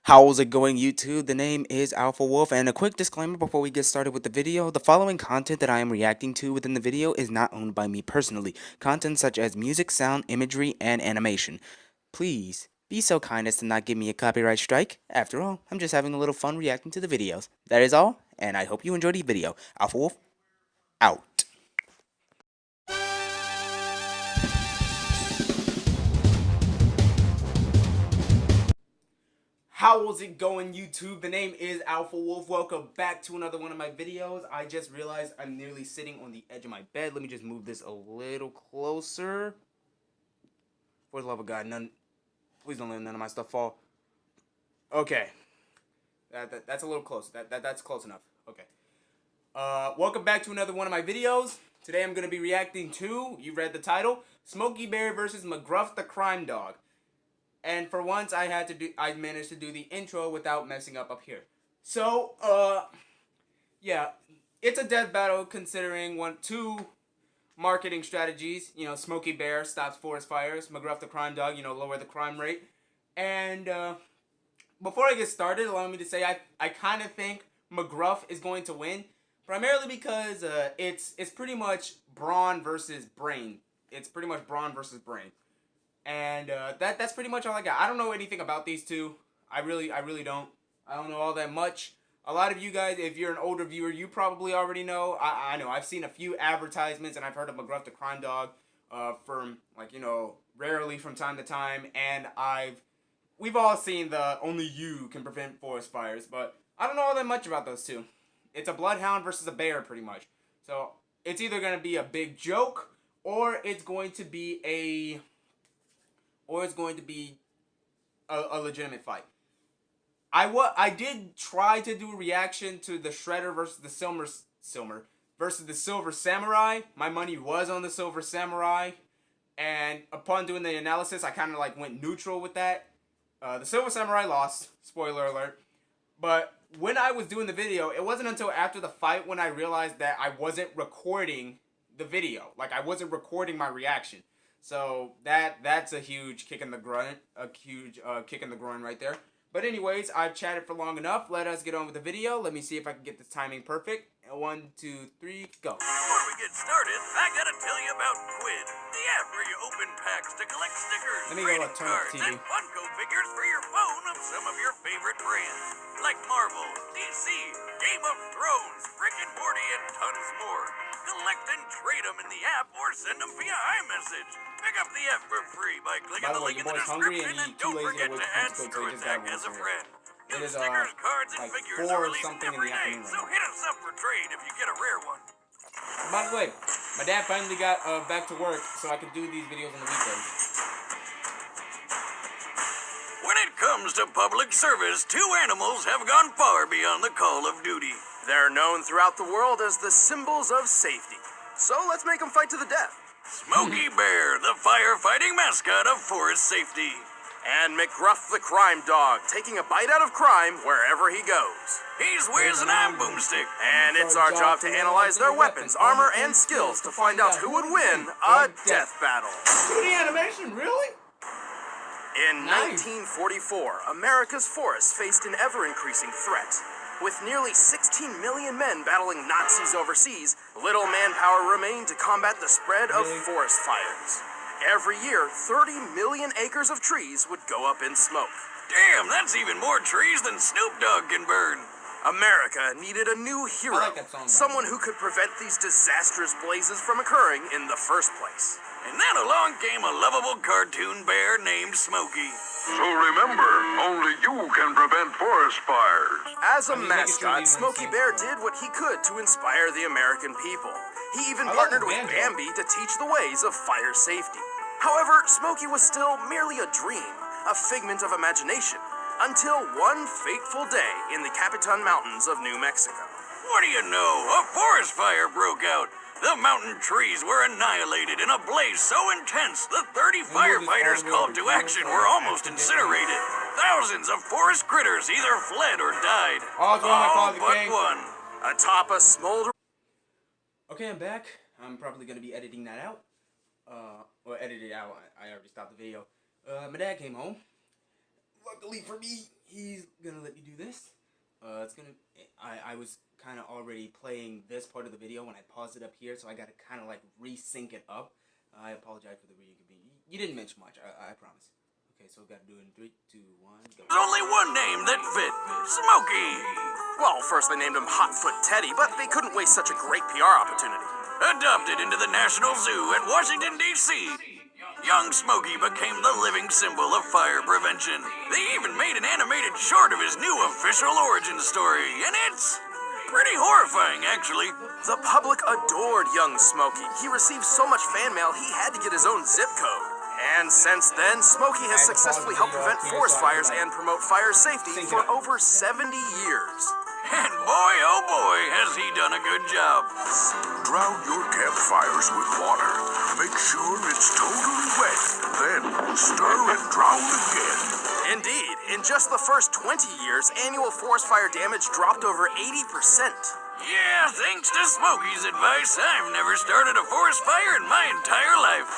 How's it going, YouTube? The name is Alpha Wolf, and a quick disclaimer before we get started with the video. The following content that I am reacting to within the video is not owned by me personally. Content such as music, sound, imagery, and animation. Please be so kind as to not give me a copyright strike. After all, I'm just having a little fun reacting to the videos. That is all, and I hope you enjoyed the video. Alpha Wolf, out. How's it going, YouTube? The name is Alpha Wolf. Welcome back to another one of my videos. I just realized I'm nearly sitting on the edge of my bed. Let me just move this a little closer. For the love of God, please don't let none of my stuff fall. Okay, that's a little close. That's close enough. Okay. Welcome back to another one of my videos. Today I'm gonna be reacting to, you read the title, Smokey Bear versus McGruff the Crime Dog. And for once, I managed to do the intro without messing up here. So, yeah, it's a death battle considering two marketing strategies. You know, Smokey Bear stops forest fires, McGruff the Crime Dog, lower the crime rate. And before I get started, allow me to say I kind of think McGruff is going to win, primarily because it's pretty much brawn versus brain. It's pretty much brawn versus brain. And that's pretty much all I got. I don't know anything about these two. I really don't. I don't know all that much. A lot of you guys, if you're an older viewer, you probably already know. I know. I've seen a few advertisements, and I've heard of McGruff the Crime Dog from, rarely from time to time. And we've all seen the only you can prevent forest fires, but I don't know all that much about those two. It's a bloodhound versus a bear, pretty much. So it's either going to be a big joke, or it's going to be a legitimate fight. I did try to do a reaction to the Shredder versus the Silver Samurai. My money was on the Silver Samurai, and upon doing the analysis, I kind of went neutral with that. The Silver Samurai lost. Spoiler alert. But when I was doing the video, it wasn't until after the fight when I realized that I wasn't recording the video. Like, I wasn't recording my reaction. So that's a huge kick in the groin, kick in the groin right there. But anyways, I've chatted for long enough. Let us get on with the video. Let me see if I can get this timing perfect. 1, 2, 3, go. Before we get started, I gotta tell you about Quid, the app where you open packs to collect stickers, Let me go trading turn up cards, TV. and Funko figures for your phone of some of your favorite brands, like Marvel, DC, Game of Thrones, Rick and Morty, and tons more. Collect and trade them in the app or send them via iMessage. Pick up the app for free by clicking the link in the description, and don't forget to add Screw Attack as a friend. It is Stickers, cards, and figures 4 are released something in every the day, afternoon so right hit us up for trade if you get a rare one. By the way, my dad finally got back to work so I could do these videos on the weekends. When it comes to public service, two animals have gone far beyond the call of duty. They're known throughout the world as the symbols of safety. So let's make them fight to the death. Smokey Bear, the firefighting mascot of forest safety. And McGruff the Crime Dog, taking a bite out of crime wherever he goes. He's whizzing a boomstick. And it's our job to analyze their weapons, armor, and skills to find out who would win a death battle. 2D animation, really? In 1944, America's forests faced an ever-increasing threat. With nearly 16 million men battling Nazis overseas, little manpower remained to combat the spread of forest fires. Every year, 30 million acres of trees would go up in smoke. Damn, that's even more trees than Snoop Dogg can burn. America needed a new hero, someone who could prevent these disastrous blazes from occurring in the first place. And then along came a lovable cartoon bear named Smokey. So remember, only you can prevent forest fires. As a mascot, Smokey Bear did what he could to inspire the American people. He even partnered with Bambi to teach the ways of fire safety. However, Smokey was still merely a dream, a figment of imagination, until one fateful day in the Capitan Mountains of New Mexico. What do you know? A forest fire broke out. The mountain trees were annihilated in a blaze so intense the 30 firefighters called to action were almost incinerated. Thousands of forest critters either fled or died. All but one. Atop a smoldering... Okay, I'm back. I'm probably going to be editing that out. Or edit it out. I already stopped the video. My dad came home. Luckily for me, he's gonna let me do this. It's gonna. I was kind of already playing this part of the video when I paused it up here, so I gotta kind of like resync it up. I apologize for the re-inconvenience. You didn't mention much. I promise. Okay, so we gotta do it in 3, 2, 1, go. There's only one name that fit. Smokey. Well, first they named him Hotfoot Teddy, but they couldn't waste such a great PR opportunity. Adopted into the National Zoo at Washington, D.C., young Smokey became the living symbol of fire prevention. They even made an animated short of his new official origin story, and it's pretty horrifying, actually. The public adored young Smokey. He received so much fan mail, he had to get his own zip code. And since then, Smokey has successfully helped prevent forest fires and promote fire safety for over 70 years. And boy, oh boy, has he done a good job. Drown your campfires with water. Make sure it's totally wet. Then stir and drown again. Indeed, in just the first 20 years, annual forest fire damage dropped over 80%. Yeah, thanks to Smokey's advice, I've never started a forest fire in my entire life.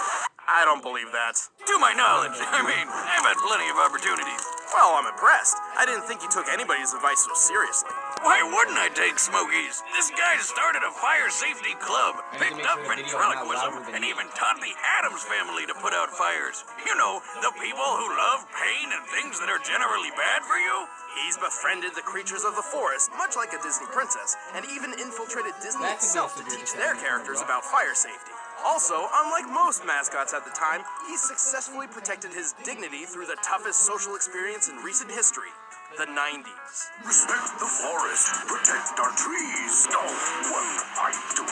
I don't believe that. To my knowledge, I've had plenty of opportunities. Well, I'm impressed. I didn't think you took anybody's advice so seriously. Why wouldn't I take Smokey's? This guy started a fire safety club, picked up ventriloquism, and even taught the Addams family to put out fires. You know, the people who love pain and things that are generally bad for you. He's befriended the creatures of the forest, much like a Disney princess, and even infiltrated Disney itself to teach their characters about fire safety. Also, unlike most mascots at the time, he successfully protected his dignity through the toughest social experience in recent history, the 90s. Respect the forest. Protect our trees. Oh, well, I do.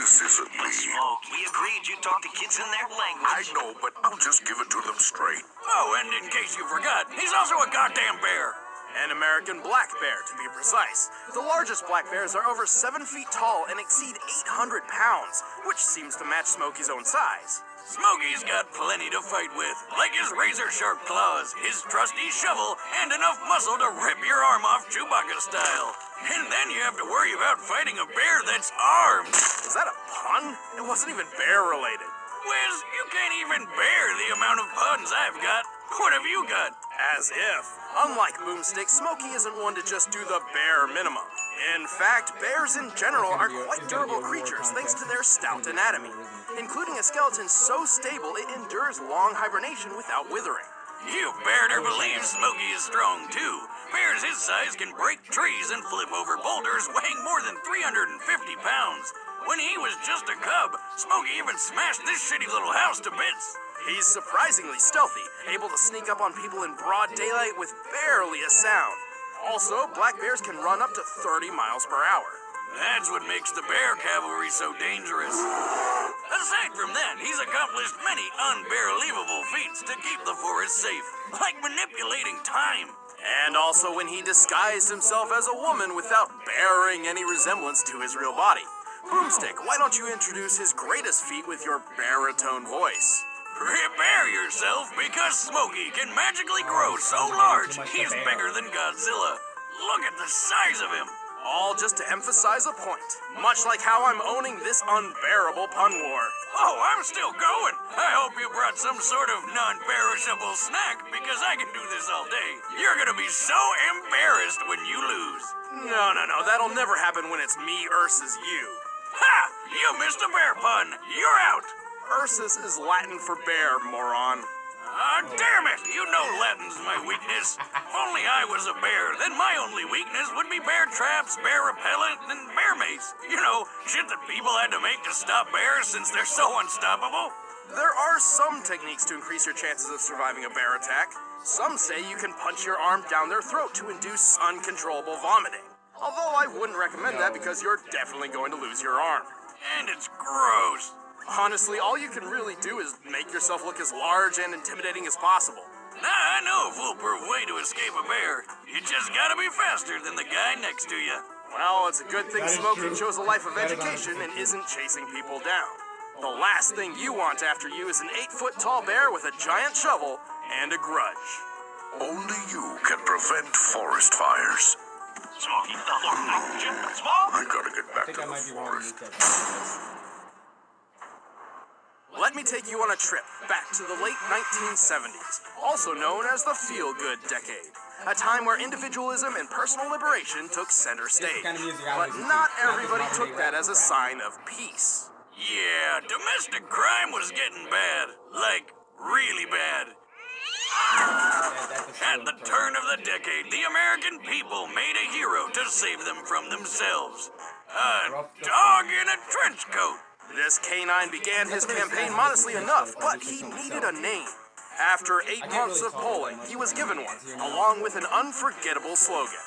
This isn't me. Smoke, we agreed you'd talk to kids in their I language. know, but I'll just give it to them straight. Oh, and in case you forgot, he's also a goddamn bear. An American black bear, to be precise. The largest black bears are over 7 feet tall and exceed 800 pounds, which seems to match Smokey's own size. Smokey's got plenty to fight with, like his razor-sharp claws, his trusty shovel, and enough muscle to rip your arm off Chewbacca style. And then you have to worry about fighting a bear that's armed. Is that a pun? It wasn't even bear-related. Wiz, you can't even bear the amount of puns I've got. What have you got? As if. Unlike Boomstick, Smokey isn't one to just do the bare minimum. In fact, bears in general are quite durable creatures thanks to their stout anatomy, including a skeleton so stable it endures long hibernation without withering. You better believe Smokey is strong, too. Bears his size can break trees and flip over boulders weighing more than 350 pounds. When he was just a cub, Smokey even smashed this shitty little house to bits. He's surprisingly stealthy, able to sneak up on people in broad daylight with barely a sound. Also, black bears can run up to 30 miles per hour. That's what makes the bear cavalry so dangerous. Aside from that, he's accomplished many unbelievable feats to keep the forest safe, like manipulating time. And also when he disguised himself as a woman without bearing any resemblance to his real body. Boomstick, why don't you introduce his greatest feat with your baritone voice? Prepare yourself, because Smokey can magically grow so large, he's bigger than Godzilla. Look at the size of him. All just to emphasize a point, much like how I'm owning this unbearable pun war. Oh, I'm still going. I hope you brought some sort of non-perishable snack, because I can do this all day. You're gonna be so embarrassed when you lose. No, that'll never happen when it's me versus you. Ha! You missed a bear pun. You're out. Ursus is Latin for bear, moron. Damn it! You know Latin's my weakness. If only I was a bear, then my only weakness would be bear traps, bear repellent, and bear mace. You know, shit that people had to make to stop bears since they're so unstoppable. There are some techniques to increase your chances of surviving a bear attack. Some say you can punch your arm down their throat to induce uncontrollable vomiting. Although I wouldn't recommend that because you're definitely going to lose your arm. And it's gross. Honestly, all you can really do is make yourself look as large and intimidating as possible. Now I know a foolproof way to escape a bear. You just gotta be faster than the guy next to you. Well, it's a good thing Smokey chose a life of education and isn't chasing people down. The last thing you want after you is an 8-foot-tall bear with a giant shovel and a grudge. Only you can prevent forest fires. Smokey, Smoke! I gotta get back I think to I the might be wrong. forest. Let me take you on a trip back to the late 1970s, also known as the feel-good decade. A time where individualism and personal liberation took center stage. But not everybody took that as a sign of peace. Yeah, domestic crime was getting bad. Like, really bad. At the turn of the decade, the American people made a hero to save them from themselves. A dog in a trench coat. This canine began his campaign modestly enough, but he needed a name. After 8 months of polling, he was given one, along with an unforgettable slogan.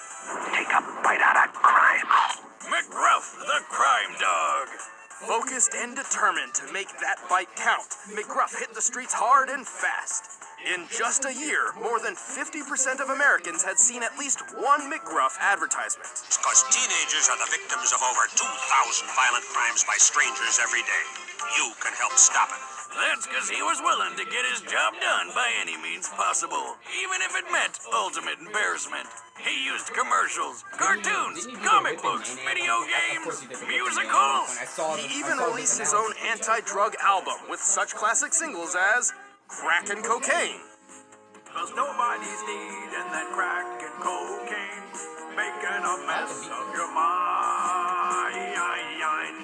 Take a bite out of crime. McGruff, the crime dog. Focused and determined to make that bite count, McGruff hit the streets hard and fast. In just a year, more than 50% of Americans had seen at least one McGruff advertisement. Because teenagers are the victims of over 2,000 violent crimes by strangers every day. You can help stop it. That's because he was willing to get his job done by any means possible, even if it meant ultimate embarrassment. He used commercials, cartoons, comic books, video games, musicals. He even released his own anti-drug album with such classic singles as Crack and Cocaine. Cause nobody's needing that crack and cocaine, making a mess of your mind.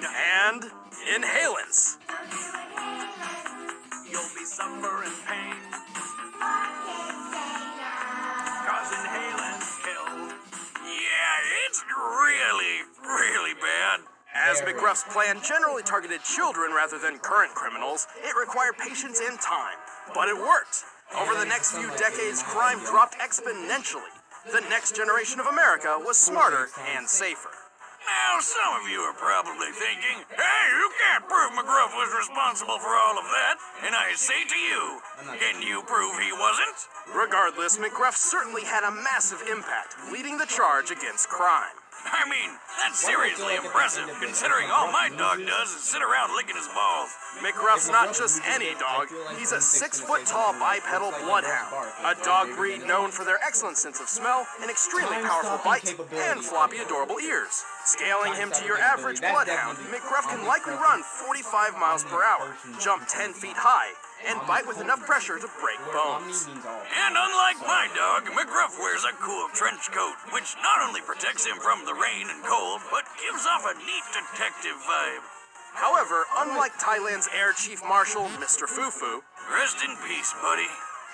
And Inhalants. You'll be suffering pain. Cause inhalants kill. Yeah, it's really bad. As McGruff's plan generally targeted children rather than current criminals, it required patience and time. But it worked. Over the next few decades, crime dropped exponentially. The next generation of America was smarter and safer. Now, some of you are probably thinking, hey, you can't prove McGruff was responsible for all of that. And I say to you, can you prove he wasn't? Regardless, McGruff certainly had a massive impact, leading the charge against crime. I mean, that's seriously impressive, considering all my dog does is sit around licking his balls. McGruff's not just any dog. He's a 6-foot-tall bipedal bloodhound, a dog breed known for their excellent sense of smell, an extremely powerful bite, and floppy, adorable ears. Scaling him to your average bloodhound, McGruff can likely run 45 miles per hour, jump 10 feet high, and bite with enough pressure to break bones. And unlike my dog, McGruff wears a cool trench coat, which not only protects him from the rain and cold, but gives off a neat detective vibe. However, unlike Thailand's Air Chief Marshal, Mr. Fufu, Rest in peace, buddy.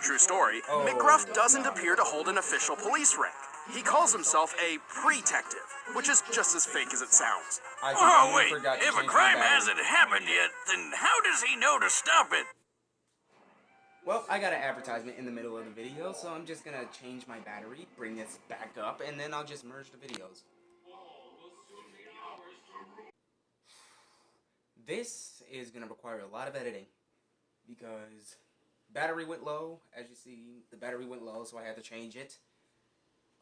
true story, McGruff doesn't appear to hold an official police rank. He calls himself a pre-tective, which is just as fake as it sounds. Oh, wait, if a crime hasn't happened yet, then how does he know to stop it? Well, I got an advertisement in the middle of the video, so I'm just gonna change my battery, bring this back up, and then I'll just merge the videos. This is gonna require a lot of editing because battery went low. As you see, the battery went low, so I had to change it.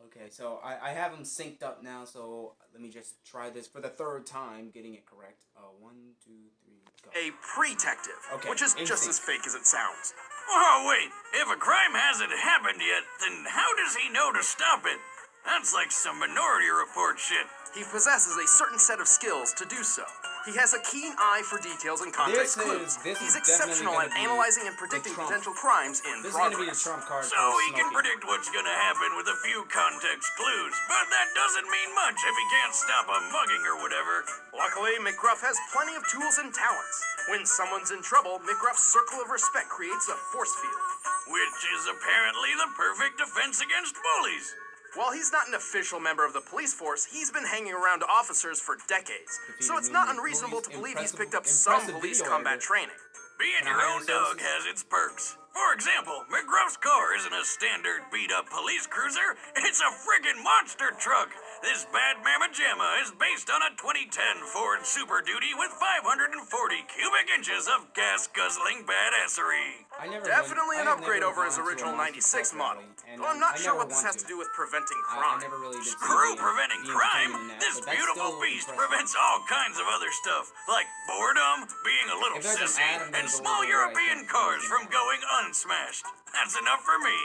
Okay, so I have them synced up now, so let me just try this for the 3rd time, getting it correct. 1, 2, 3, go. A pre-tective, which is just as fake as it sounds. Oh, wait, if a crime hasn't happened yet, then how does he know to stop it? That's like some Minority Report shit. He possesses a certain set of skills to do so. He has a keen eye for details and context clues. He's exceptional at analyzing and predicting potential crimes in This is progress. gonna be the trump card. So he can predict what's gonna happen with a few context clues, but that doesn't mean much if he can't stop a mugging or whatever. Luckily, McGruff has plenty of tools and talents. When someone's in trouble, McGruff's circle of respect creates a force field. Which is apparently the perfect defense against bullies. While he's not an official member of the police force, he's been hanging around officers for decades. So it's not unreasonable to believe he's picked up some police combat training. Being your own dog has its perks. For example, McGruff's car isn't a standard beat-up police cruiser, it's a friggin' monster truck. This bad mamma jamma is based on a 2010 Ford Super Duty with 540 cubic inches of gas-guzzling badassery. Definitely an upgrade over his original 96 model. Though I'm not sure what this has to do with preventing crime. Screw preventing crime! This beautiful beast prevents all kinds of other stuff, like boredom, being a little sissy, and small European cars from going unsmashed. That's enough for me.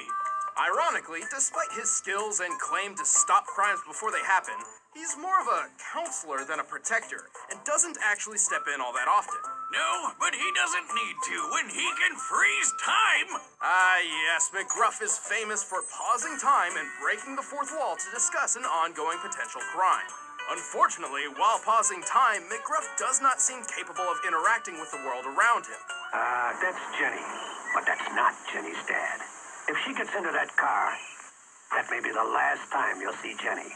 Ironically, despite his skills and claim to stop crimes before they happen, he's more of a counselor than a protector, and doesn't actually step in all that often. No, but he doesn't need to when he can freeze time. Ah, yes, McGruff is famous for pausing time and breaking the fourth wall to discuss an ongoing potential crime. Unfortunately, while pausing time, McGruff does not seem capable of interacting with the world around him. That's Jenny. But that's not Jenny's dad. If she gets into that car, that may be the last time you'll see Jenny.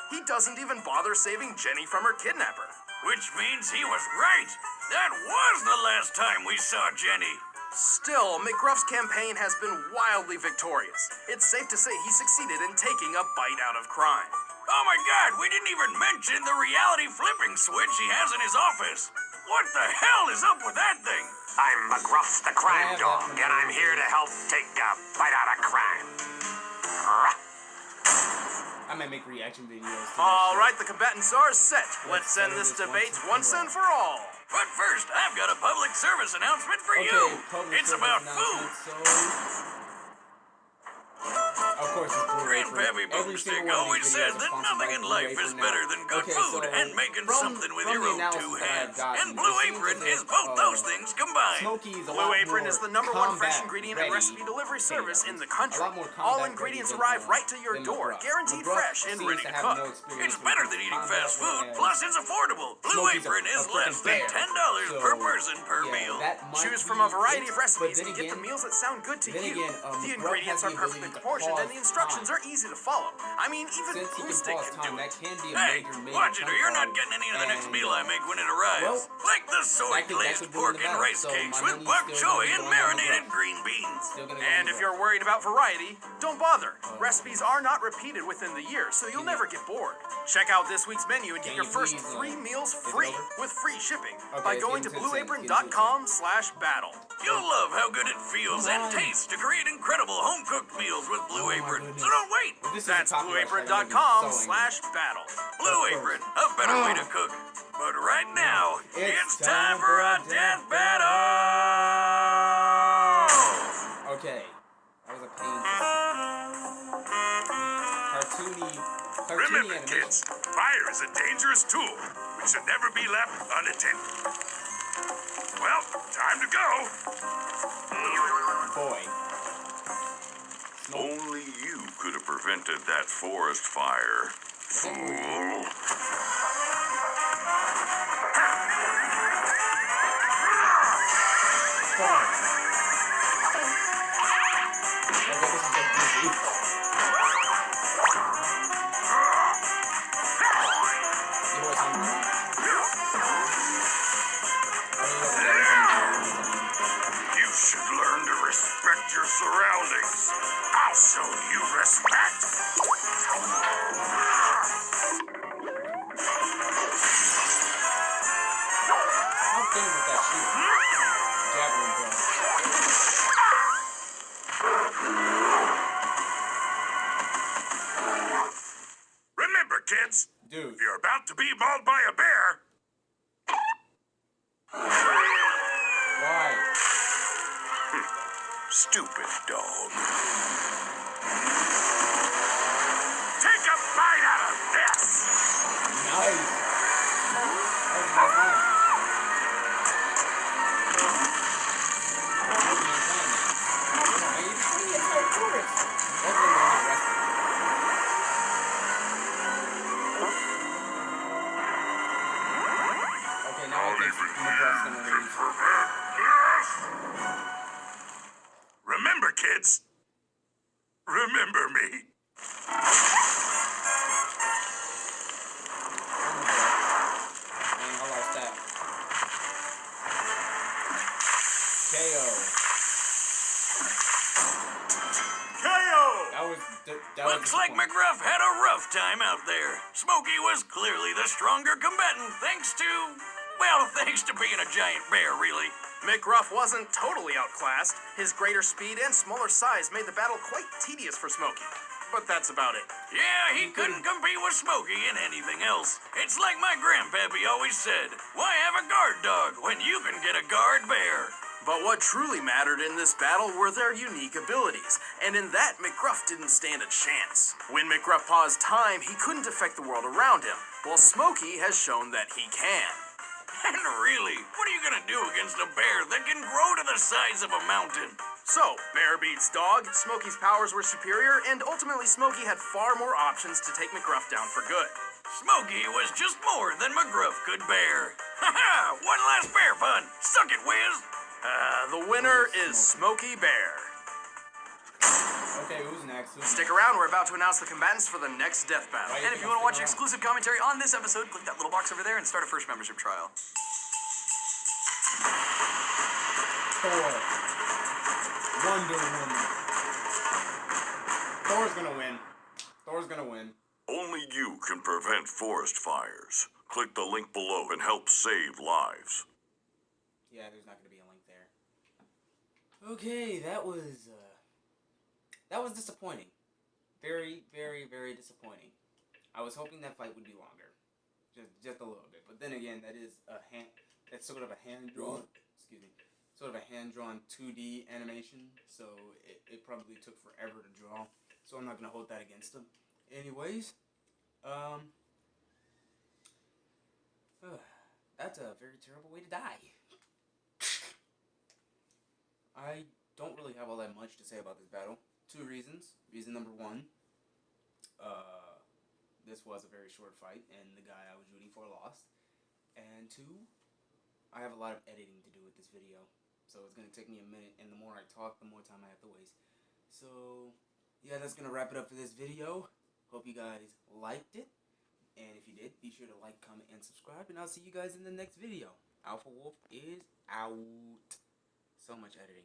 He doesn't even bother saving Jenny from her kidnapper. Which means he was right. That was the last time we saw Jenny. Still, McGruff's campaign has been wildly victorious. It's safe to say he succeeded in taking a bite out of crime. Oh my god, we didn't even mention the reality flipping switch he has in his office. What the hell is up with that thing? I'm McGruff, the crime dog, and I'm here to help take a bite out of crime. I might make reaction videos. To All that right, the combatants are set. Let's end this debate once and for all. But first, I've got a public service announcement for shit. you. Public It's service about food. announcement, Of course, it's Blu-ray. Grandpappy Boomstick always said that nothing in life is better than good food and making something with your own two hands. And Blue Apron is both those things combined. Smokey's a Blue lot Apron more is the #1 fresh combat ingredient ready and recipe delivery service in the country. A lot more All combat ingredients ready arrive than, right to your than door, McGruff. guaranteed McGruff fresh and seems ready to have cook. no experience It's with better than eating combat, fast food, whereas plus it's affordable. Blue Smokey's Apron a is freaking less than bear. $10 per So, person per yeah, meal. that might Choose be from a variety it, of recipes but to then get the again- meals that sound good to then you. again, The McGruff ingredients has are the perfectly ability to proportioned and pause the instructions time. are easy to follow. I mean, even Since he can Boomstick pause can time, do that it. can be a Hey, major watch it or you're not chunk getting any of the next and, meal I make when it arrives. well, like the soy that glazed could pork win the and battle. rice So cakes my with money's bok still choy gonna be and going on marinated McGruff. green beans. Still gonna go And on if you're McGruff. worried about variety, don't bother. Recipes are not repeated within the year, so you'll Can you- never get bored. Check out this week's menu and get Can your you first please, 3 meals is it free over? with free shipping Okay, by it's going to getting 10 seconds, blueapron.com/battle. You'll love how good it feels Come and on. tastes to create incredible home-cooked meals with Blue Oh my Apron. goodness. So don't wait. If this is a That's copyright strike, I'm gonna be so angry. blueapron.com/battle. Blue Of Apron, course. a better way to cook. But right now, it's time for a death battle! Okay, that was a pain. Cartoony Remember, animation. kids, fire is a dangerous tool which should never be left unattended. Well, time to go. Boy. Only you could have prevented that forest fire, fool. You should learn to respect your surroundings. I'll show you respect. How thin was that shoe? Javelin throw. Remember, kids, Dude. if you're about to be mauled by a bear, Why? stupid dog. Take a bite out of this. Nice. That was my fun. Okay, now I think McGruff's gonna lose. Remember, kids. Remember me. Dang, I lost that. KO. KO! That was Looks like disappointing. McGruff had a rough time out there. Smokey was clearly the stronger combatant thanks to, well, thanks to being a giant bear, really. McGruff wasn't totally outclassed. His greater speed and smaller size made the battle quite tedious for Smokey. But that's about it. Yeah, he couldn't compete with Smokey in anything else. It's like my grandpappy always said, why have a guard dog when you can get a guard bear? But what truly mattered in this battle were their unique abilities, and in that, McGruff didn't stand a chance. When McGruff paused time, he couldn't affect the world around him, while Smokey has shown that he can. And really, what are you gonna do against a bear that can grow to the size of a mountain? So, bear beats dog, Smokey's powers were superior, and ultimately Smokey had far more options to take McGruff down for good. Smokey was just more than McGruff could bear. Ha-ha! One last bear pun. Suck it, Wiz. The winner is Smokey Bear. Okay, who's next? Stick around, we're about to announce the combatants for the next death battle. Right. And if you want to watch exclusive commentary on this episode, click that little box over there and start a first membership trial. Thor. Wonder Woman. Thor's gonna win. Thor's gonna win. Only you can prevent forest fires. Click the link below and help save lives. Yeah, there's not gonna be a link there. Okay, that was disappointing. Very, very, very disappointing. I was hoping that fight would be longer, just a little bit. But then again, that's sort of a hand-drawn, sort of a hand-drawn 2D animation. So it probably took forever to draw. So I'm not gonna hold that against them. Anyways, that's a very terrible way to die. I don't really have all that much to say about this battle. 2 reasons. Reason number 1, this was a very short fight, and the guy I was rooting for lost. And 2, I have a lot of editing to do with this video, so it's going to take me a minute, and the more I talk, the more time I have to waste. So, yeah, that's going to wrap it up for this video. Hope you guys liked it, and if you did, be sure to like, comment, and subscribe, and I'll see you guys in the next video. Alpha Wolf is out. So much editing.